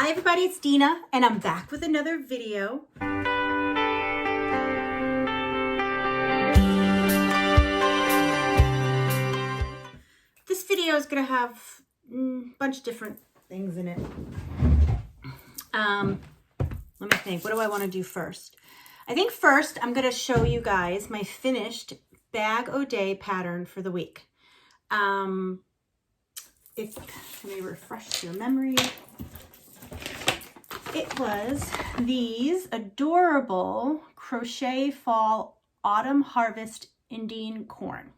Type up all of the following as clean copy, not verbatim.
Hi everybody, it's Dina and I'm back with another video. This video is going to have a bunch of different things in it. Let me think, what do I want to do first? I think first I'm going to show you guys my finished BagODay pattern for the week. Let me refresh your memory. It was these adorable crochet fall autumn harvest Indian corn.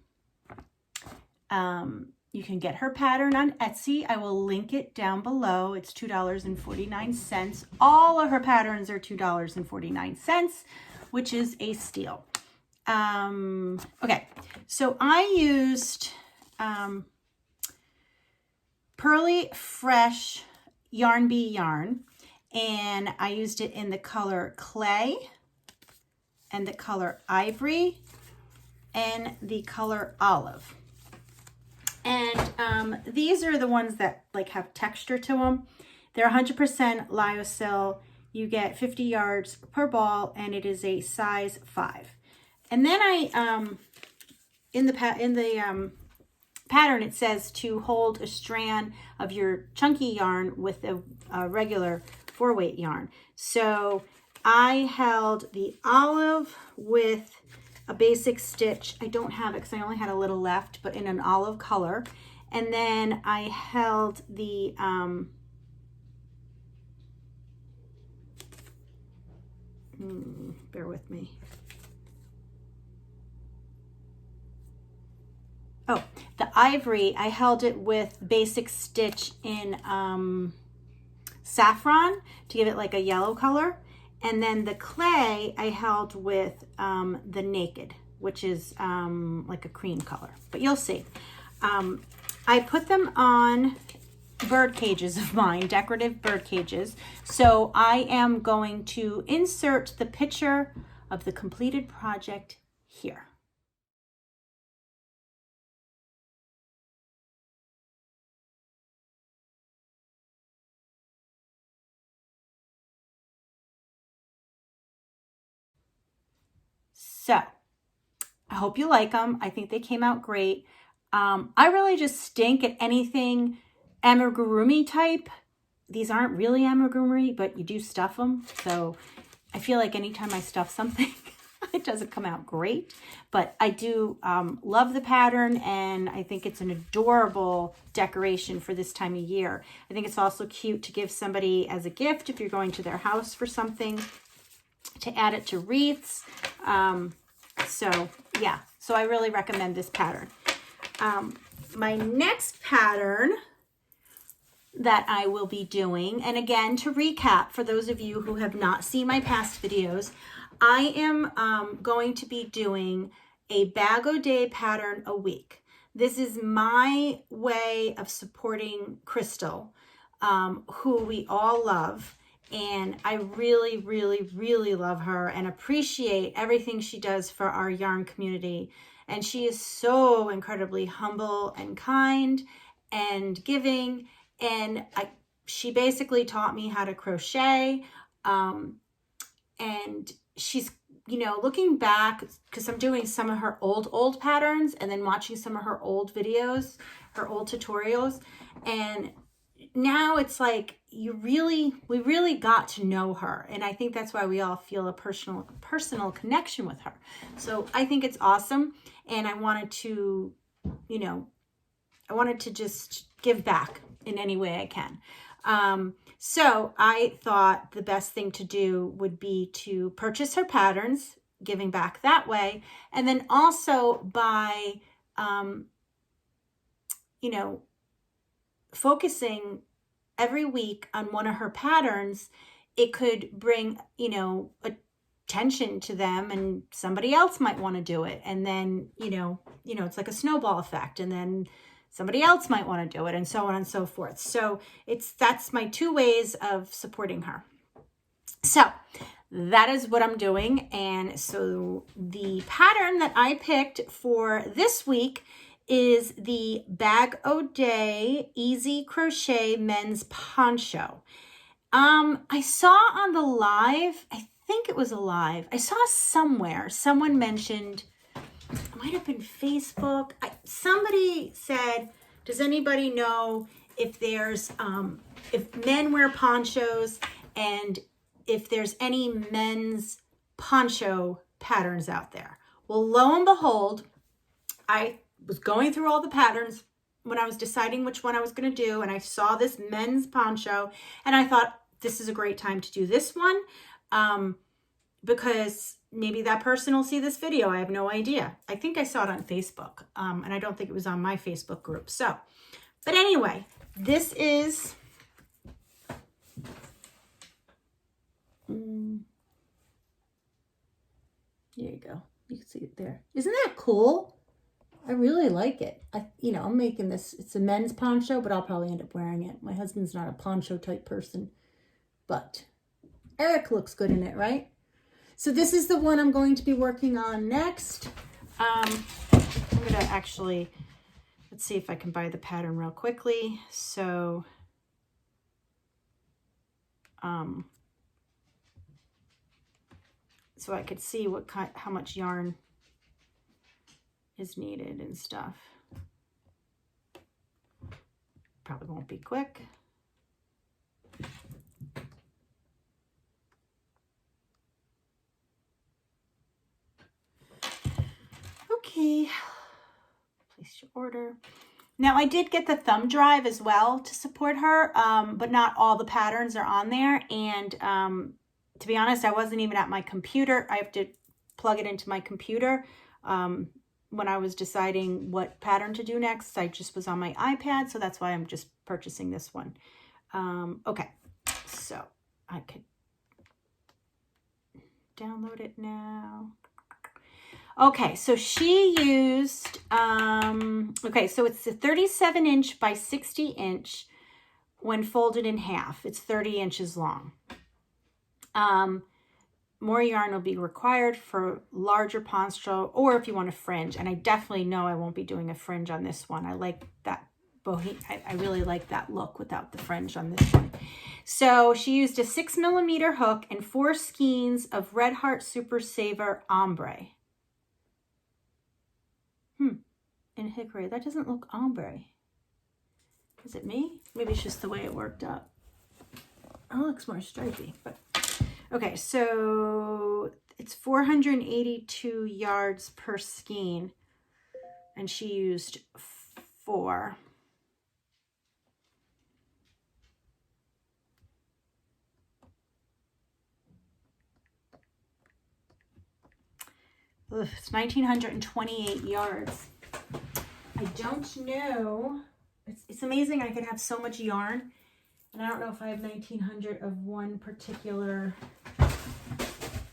You can get her pattern on Etsy. I will link it down below. It's $2.49. All of her patterns are $2.49, which is a steal. Okay, so I used Pearly Fresh Yarn Bee yarn, and I used it in the color Clay and the color Ivory and the color Olive. And these are the ones that like have texture to them. They're 100% lyocell. You get 50 yards per ball, and it is a size 5. And then in the pattern it says to hold a strand of your chunky yarn with a regular 4-weight yarn. So I held the olive with a basic stitch. I don't have it because I only had a little left, but in an olive color. And then I held the bear with me. Oh, the ivory, I held it with basic stitch in saffron to give it like a yellow color. And then the clay I held with the naked, which is like a cream color, but you'll see. I put them on bird cages of mine, decorative bird cages. So I am going to insert the picture of the completed project here. So I hope you like them. I think they came out great. I really just stink at anything amigurumi type. These aren't really amigurumi, but you do stuff them. So I feel like anytime I stuff something, it doesn't come out great. But I do love the pattern, and I think it's an adorable decoration for this time of year. I think it's also cute to give somebody as a gift if you're going to their house for something, to add it to wreaths. So yeah, so I really recommend this pattern. My next pattern that I will be doing, and again, to recap for those of you who have not seen my past videos, I am going to be doing a BagODay pattern a week. This is my way of supporting Crystal, who we all love. And I really, really, really love her and appreciate everything she does for our yarn community. And she is so incredibly humble and kind and giving. And she basically taught me how to crochet. And she's, you know, looking back, because I'm doing some of her old patterns and then watching some of her old videos, her old tutorials. And now it's like we really got to know her, and I think that's why we all feel a personal connection with her. So I think it's awesome, and I wanted to, you know, just give back in any way I can. So I thought the best thing to do would be to purchase her patterns, giving back that way, and then also by you know, focusing every week on one of her patterns, it could bring, you know, attention to them, and somebody else might want to do it. And then, you know, it's like a snowball effect, and then somebody else might want to do it, and so on and so forth. So that's my 2 ways of supporting her. So that is what I'm doing. And so the pattern that I picked for this week is the BagODay Easy Crochet Men's Poncho. I saw on the live, I think it was a live, I saw somewhere, someone mentioned, it might have been Facebook. Somebody said, does anybody know if there's, if men wear ponchos and if there's any men's poncho patterns out there? Well, lo and behold, I was going through all the patterns when I was deciding which one I was going to do, and I saw this men's poncho, and I thought this is a great time to do this one, because maybe that person will see this video. I have no idea. I think I saw it on Facebook, and I don't think it was on my Facebook group. So, but anyway, this is, there you go. You can see it there. Isn't that cool? I really like it. I'm making this, it's a men's poncho, but I'll probably end up wearing it. My husband's not a poncho type person, but Eric looks good in it, right? So this is the one I'm going to be working on next. I'm going to actually, let's see if I can buy the pattern real quickly. So, so I could see how much yarn is needed and stuff. Probably won't be quick. Okay, place your order. Now I did get the thumb drive as well to support her, but not all the patterns are on there. And to be honest, I wasn't even at my computer. I have to plug it into my computer. When I was deciding what pattern to do next, I just was on my iPad, so that's why I'm just purchasing this one. Okay, so I could download it now. Okay, so she used, okay, so it's a 37 inch by 60 inch when folded in half. It's 30 inches long. More yarn will be required for larger poncho, or if you want a fringe. And I definitely know I won't be doing a fringe on this one. I like that I really like that look without the fringe on this one. So she used a 6mm hook and 4 skeins of Red Heart Super Saver ombre. In hickory. That doesn't look ombre. Is it me? Maybe it's just the way it worked up. Oh, it looks more stripy, but okay, so it's 482 yards per skein, and she used 4. Ugh, it's 1,928 yards. I don't know. It's amazing I could have so much yarn. And I don't know if I have 1,900 of one particular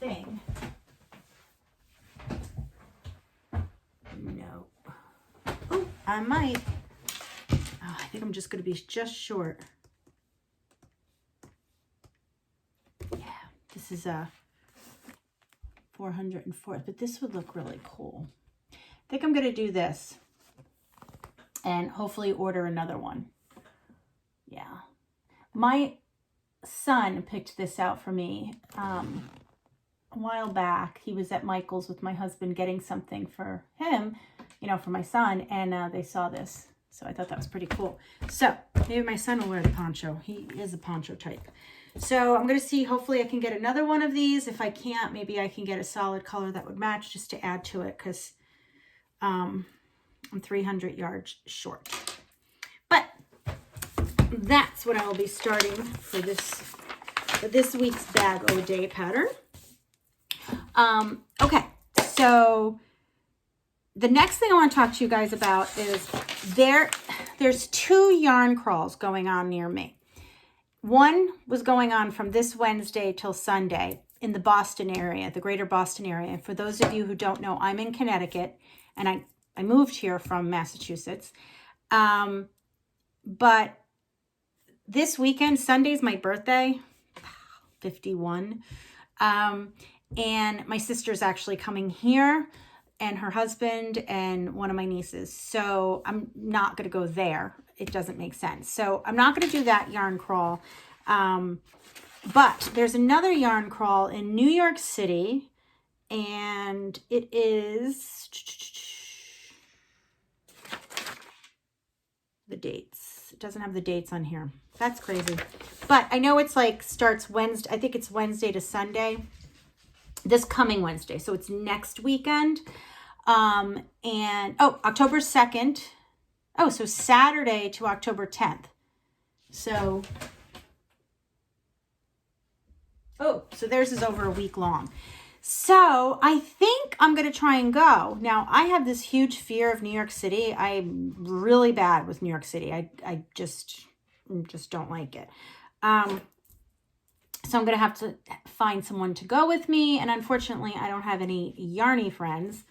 thing. No. Oh, I might. Oh, I think I'm just going to be just short. Yeah, this is a 404th, but this would look really cool. I think I'm going to do this and hopefully order another one. Yeah. My son picked this out for me a while back. He was at Michael's with my husband getting something for him, for my son, and they saw this. So I thought that was pretty cool. So maybe my son will wear the poncho. He is a poncho type. So I'm going to see, hopefully I can get another one of these. If I can't, maybe I can get a solid color that would match just to add to it, because I'm 300 yards short. But that's what I will be starting for this week's BagODay pattern. Okay, so the next thing I want to talk to you guys about is there's 2 yarn crawls going on near me. One was going on from this Wednesday till Sunday in the Boston area, the greater Boston area. And for those of you who don't know, I'm in Connecticut, and I moved here from Massachusetts. But this weekend, Sunday's my birthday, 51. And my sister's actually coming here, and her husband and one of my nieces. So I'm not going to go there. It doesn't make sense. So I'm not going to do that yarn crawl. But there's another yarn crawl in New York City, and it is the dates. It doesn't have the dates on here. That's crazy. But I know it's like starts Wednesday. I think it's Wednesday to Sunday. This coming Wednesday. So it's next weekend. And October 2nd. Oh, so Saturday to October 10th. So theirs is over a week long. So I think I'm going to try and go. Now, I have this huge fear of New York City. I'm really bad with New York City. I just don't like it. So I'm going to have to find someone to go with me. And unfortunately, I don't have any yarny friends,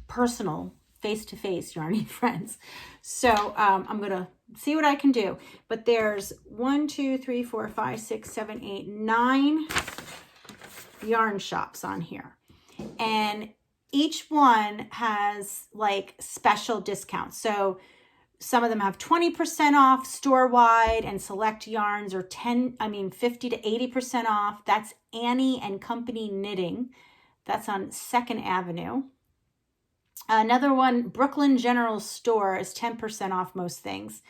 personal, face-to-face yarny friends. So I'm going to see what I can do. But there's 1, 2, 3, 4, 5, 6, 7, 8, 9 yarn shops on here. And each one has like special discounts. So some of them have 20% off store-wide, and select yarns are 50 to 80% off. That's Annie and Company Knitting. That's on 2nd Avenue. Another one, Brooklyn General Store, is 10% off most things.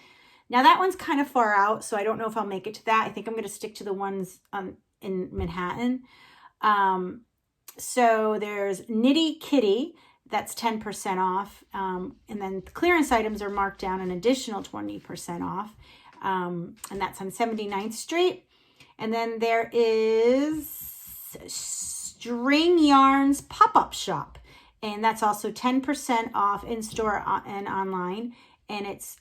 Now that one's kind of far out, so I don't know if I'll make it to that. I think I'm going to stick to the ones in Manhattan. So there's Nitty Kitty. That's 10% off. And then the clearance items are marked down an additional 20% off. And that's on 79th Street. And then there is String Yarns Pop-Up Shop. And that's also 10% off in-store and online. And it's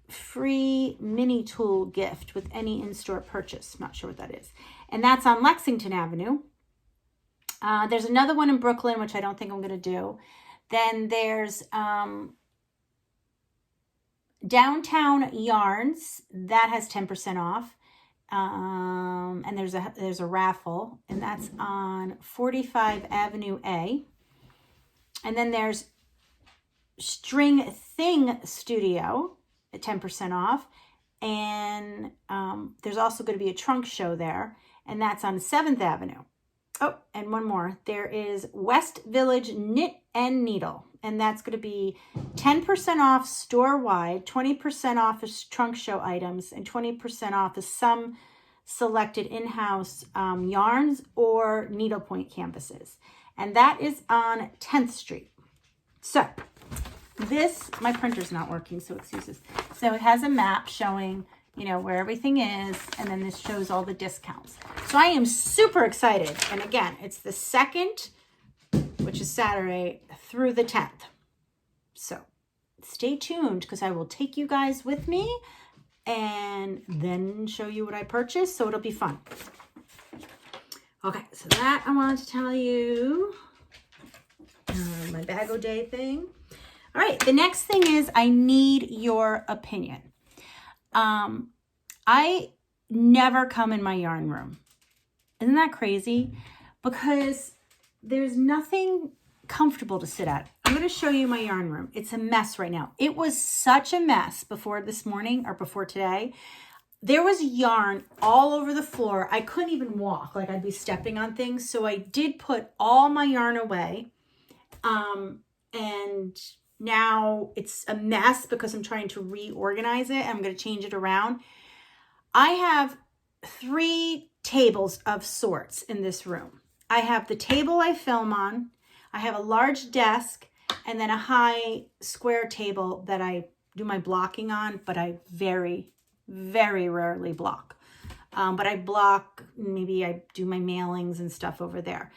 free mini tool gift with any in-store purchase. Not sure what that is. And that's on Lexington Avenue. There's another one in Brooklyn, which I don't think I'm going to do. Then there's Downtown Yarns. That has 10% off. And there's a raffle, and that's on 45 Avenue A. And then there's String Thing Studio at 10% off. And there's also going to be a trunk show there, and that's on 7th Avenue. Oh, and one more. There is West Village Knit and Needle, and that's going to be 10% off store-wide, 20% off is trunk show items, and 20% off is some selected in-house yarns or needlepoint canvases. And that is on 10th Street. So this, my printer's not working, so excuses. So it has a map showing, where everything is, and then this shows all the discounts. So I am super excited. And again, it's the 2nd, which is Saturday, through the 10th. So stay tuned, because I will take you guys with me and then show you what I purchased. So it'll be fun. Okay, so that I wanted to tell you. My BagODay thing. All right, the next thing is I need your opinion. I never come in my yarn room. Isn't that crazy? Because there's nothing comfortable to sit at. I'm going to show you my yarn room. It's a mess right now. It was such a mess before this morning or before today. There was yarn all over the floor. I couldn't even walk. Like I'd be stepping on things. So I did put all my yarn away. And now it's a mess because I'm trying to reorganize it. I'm going to change it around. I have 3 tables of sorts in this room. I have the table I film on. I have a large desk, and then a high square table that I do my blocking on, but I very, very rarely block. But I block, maybe I do my mailings and stuff over there.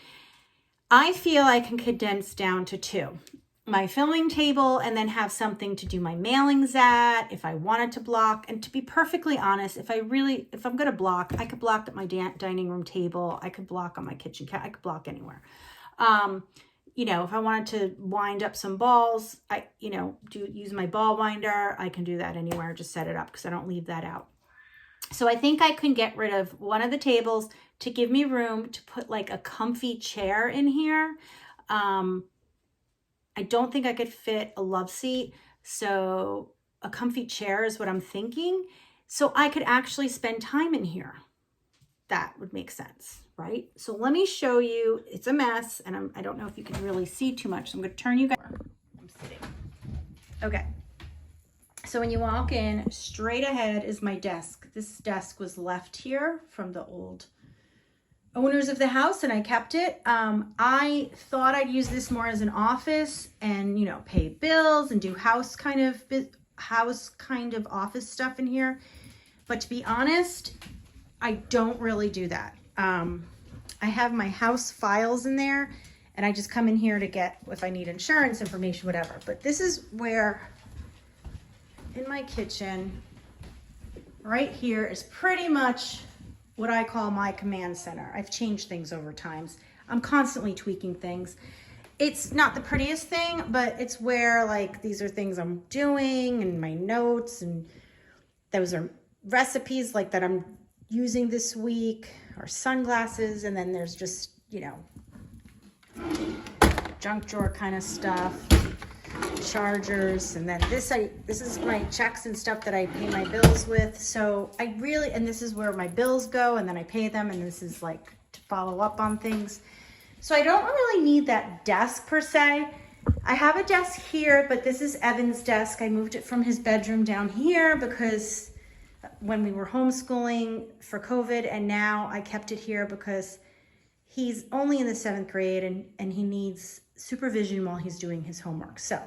I feel I can condense down to 2. My filming table, and then have something to do my mailings at if I wanted to block. And to be perfectly honest, if I'm going to block, I could block at my dining room table. I could block on my kitchen I could block anywhere. If I wanted to wind up some balls, use my ball winder. I can do that anywhere. Just set it up because I don't leave that out. So I think I can get rid of one of the tables to give me room to put like a comfy chair in here. I don't think I could fit a love seat. So a comfy chair is what I'm thinking. so I could actually spend time in here. That would make sense, right? So let me show you. It's a mess, and I don't know if you can really see too much. So I'm going to turn you guys. I'm sitting. Okay. So when you walk in, straight ahead is my desk. This desk was left here from the old owners of the house, and I kept it. I thought I'd use this more as an office and, you know, pay bills and do house kind of office stuff in here. But to be honest, I don't really do that. I have my house files in there, and I just come in here to get, if I need insurance information, whatever. But this is where, in my kitchen, right here is pretty much what I call my command center. I've changed things over times. I'm constantly tweaking things. It's not the prettiest thing, but it's where, like, these are things I'm doing and my notes, and those are recipes like that I'm using this week, or sunglasses, and then there's just, you know, junk drawer kind of stuff, chargers, and then this is my checks and stuff that I pay my bills with. So and this is where my bills go, and then I pay them, and this is like to follow up on things. So I don't really need that desk per se. I have a desk here, but this is Evan's desk. I moved it from his bedroom down here because when we were homeschooling for COVID, and now I kept it here because he's only in the 7th grade and he needs supervision while he's doing his homework. So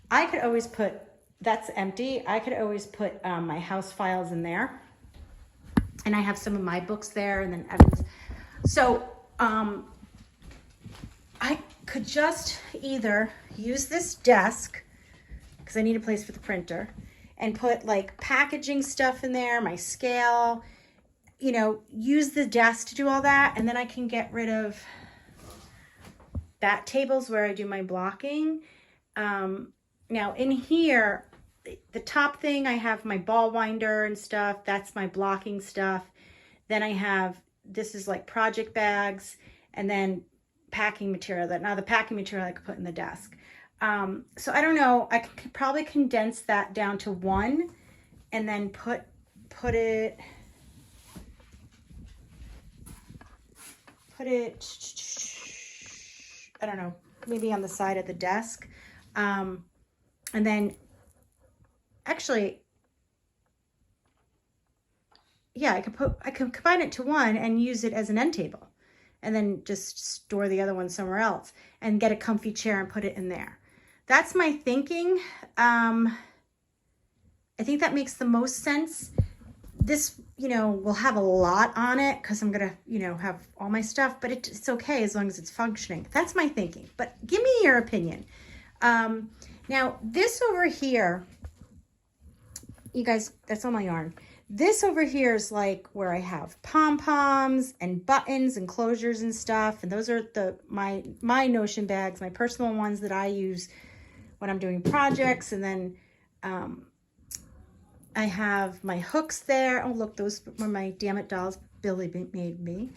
I could always put, that's empty. I could always put my house files in there, and I have some of my books there, and then Evan's. So I could just either use this desk, because I need a place for the printer, and put like packaging stuff in there, my scale, you know, use the desk to do all that. And then I can get rid of that tables where I do my blocking. Now in here, the top thing, I have my ball winder and stuff. That's my blocking stuff. Then I have, this is like project bags, and then packing material. Now the packing material I could put in the desk. So I don't know, I could probably condense that down to one, and then put it, I don't know, maybe on the side of the desk. And then actually, yeah, I could combine it to one and use it as an end table, and then just store the other one somewhere else and get a comfy chair and put it in there. That's my thinking. I think that makes the most sense. This, you know, will have a lot on it because I'm gonna, you know, have all my stuff, but it's okay as long as it's functioning. That's my thinking, but give me your opinion. Now this over here, you guys, that's all my yarn. This over here is like where I have pom-poms and buttons and closures and stuff. And those are my Notion bags, my personal ones that I use when I'm doing projects. And then I have my hooks there. Oh, look, those were my Damn It dolls Billy made me.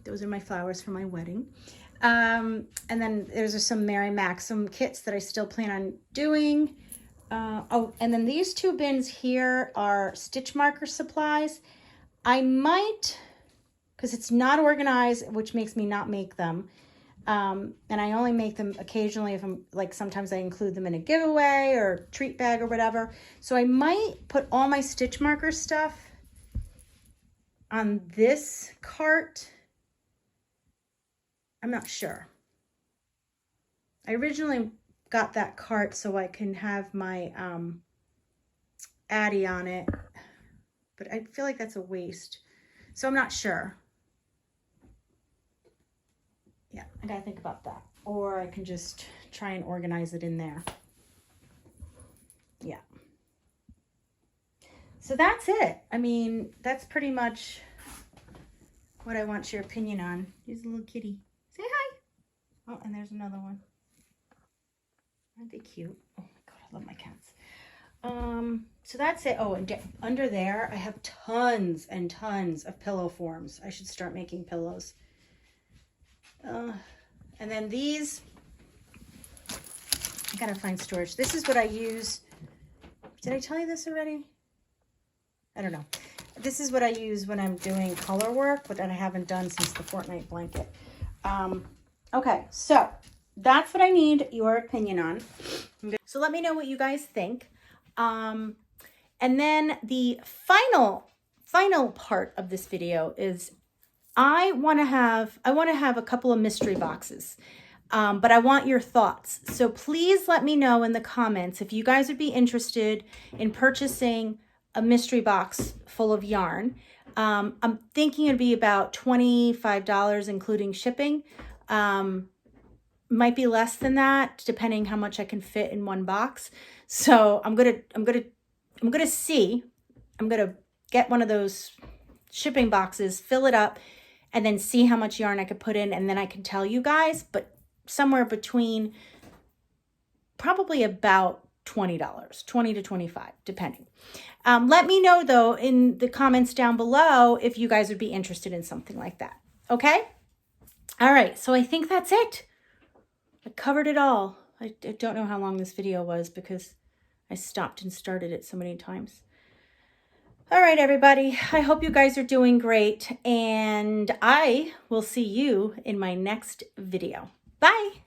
Those are my flowers for my wedding. And then there's some Mary Maxim kits that I still plan on doing. Oh, and then these two bins here are stitch marker supplies. I might, because it's not organized, which makes me not make them. And I only make them occasionally if I'm, like, sometimes I include them in a giveaway or treat bag or whatever. So I might put all my stitch marker stuff on this cart. I'm not sure. I originally got that cart so I can have my Addie on it, but I feel like that's a waste. So I'm not sure. Yeah, I gotta think about that. Or I can just try and organize it in there. Yeah. So that's it. I mean, that's pretty much what I want your opinion on. Here's a little kitty. Say hi. Oh, and there's another one. Aren't they cute? Oh my God, I love my cats. So that's it. Oh, and under there, I have tons and tons of pillow forms. I should start making pillows. And then these, I gotta find storage. This is what I use. Did I tell you this already? I don't know. This is what I use when I'm doing color work, but that I haven't done since the Fortnite blanket. Okay, so that's what I need your opinion on. So let me know what you guys think. And then the final part of this video is I want to have a couple of mystery boxes. But I want your thoughts. So please let me know in the comments if you guys would be interested in purchasing a mystery box full of yarn. I'm thinking it'd be about $25 including shipping. Might be less than that depending how much I can fit in one box. So I'm gonna see. I'm gonna get one of those shipping boxes, fill it up, and then see how much yarn I could put in, and then I can tell you guys. But somewhere between probably about $20, $20 to $25, depending. Let me know though in the comments down below if you guys would be interested in something like that. Okay? All right, so I think that's it. I covered it all. I don't know how long this video was because I stopped and started it so many times. All right, everybody. I hope you guys are doing great, and I will see you in my next video. Bye.